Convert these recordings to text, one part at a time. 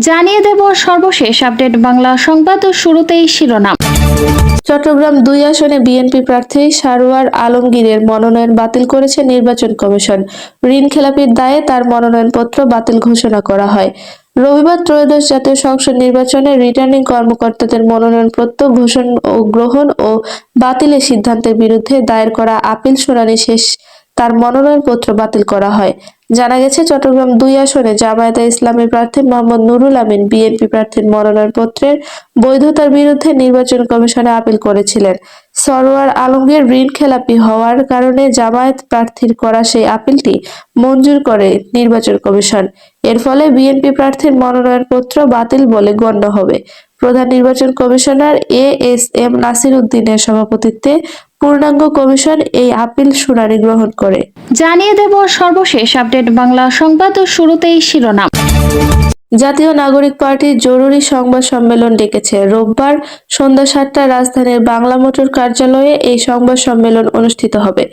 জানিয়ে দেব সর্বশেষ আপডেট বাংলা সংবাদ ও শুরুতেই শিরোনাম। চট্টগ্রাম ২ আসনে বিএনপি প্রার্থী সারোয়ার আলমগীরের মনোনয়ন বাতিল করেছে নির্বাচন কমিশন। ঋণ খেলাপির দায়ে তার মনোনয়নপত্র বাতিল ঘোষণা করা হয়। রবিবার ত্রয়োদশ জাতীয় সংসদ নির্বাচনে রিটার্নিং কর্মকর্তাদের মনোনয়নপত্র গ্রহণ ও বাতিলের সিদ্ধান্তের বিরুদ্ধে দায়ের করা আপিল শুনানি শেষ তার মনোনয়নপত্র বাতিল করা হয়। জানা গেছে, চট্টগ্রাম ২ আসনে জামায়াতে ইসলামী প্রার্থী মোহাম্মদ নুরুল আমিন বিএনপি প্রার্থীর মনোনয়নপত্রের বৈধতার বিরুদ্ধে নির্বাচন কমিশনে আপিল করেছিলেন। সরোয়ার আলমগীর ঋণ খেলাপি হওয়ার কারণে জামায়াত প্রার্থীর করা সেই আপিলটি মঞ্জুর করে নির্বাচন কমিশন। এর ফলে বিএনপি প্রার্থীর মনোনয়নপত্র বাতিল বলে গণ্য হবে। প্রধান নির্বাচন কমিশনার এএসএম নাসির উদ্দিনের সভাপতিত্বে পূর্ণাঙ্গ কমিশন এই আপিল শুনানি গ্রহণ করে। জানিয়ে দেব সর্বশেষ আপডেট বাংলা সংবাদ ও শুরুতেই শিরোনাম। জাতীয় নাগরিক পার্টি জরুরি সংবাদ সম্মেলন ডেকেছে। রোববার সন্ধ্যা ৭টায় রাজধানীর বাংলা মোটর কার্যালয়ে এই সংবাদ সম্মেলন অনুষ্ঠিত হবে।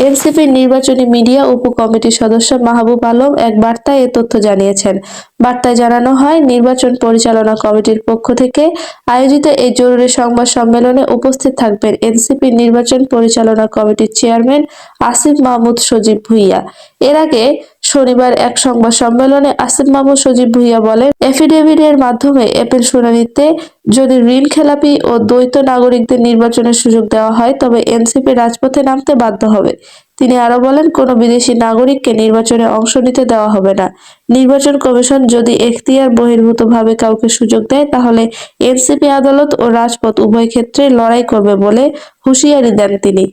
এনসিপির নির্বাচনী মিডিয়া উপকমিটির সদস্য মাহবুব আলম এক বার্তায় এ তথ্য জানিয়েছেন। বার্তায় জানানো হয়, নির্বাচন পরিচালনা কমিটির পক্ষ থেকে আয়োজিত এই জরুরি সংবাদ সম্মেলনে উপস্থিত থাকবেন এনসিপির নির্বাচন পরিচালনা কমিটির চেয়ারম্যান আসিফ মাহমুদ সজীব ভুঁইয়া। এর আগে শনিবার এক সংবাদ সম্মেলনে আসিফ মাহমুদ সজীব ভুঁইয়া বলেন, এফিডেভিটের মাধ্যমে আপিল শুনানিতে যদি ঋণ খেলাপি ও দ্বৈত নাগরিকদের নির্বাচনের সুযোগ দেওয়া হয় তবে এনসিপি রাজপথে নামতে বাধ্য হবে। তিনি আরো বলেন, কোনো বিদেশি নাগরিককে নির্বাচনে অংশ নিতে দেওয়া হবে না। নির্বাচন কমিশন যদি এখতিয়ার বহির্ভূতভাবে কাউকে সুযোগ দেয় তাহলে এনসিপি আদালত ও রাজপথ উভয় ক্ষেত্রে লড়াই করবে বলে হুঁশিয়ারি দেন তিনি।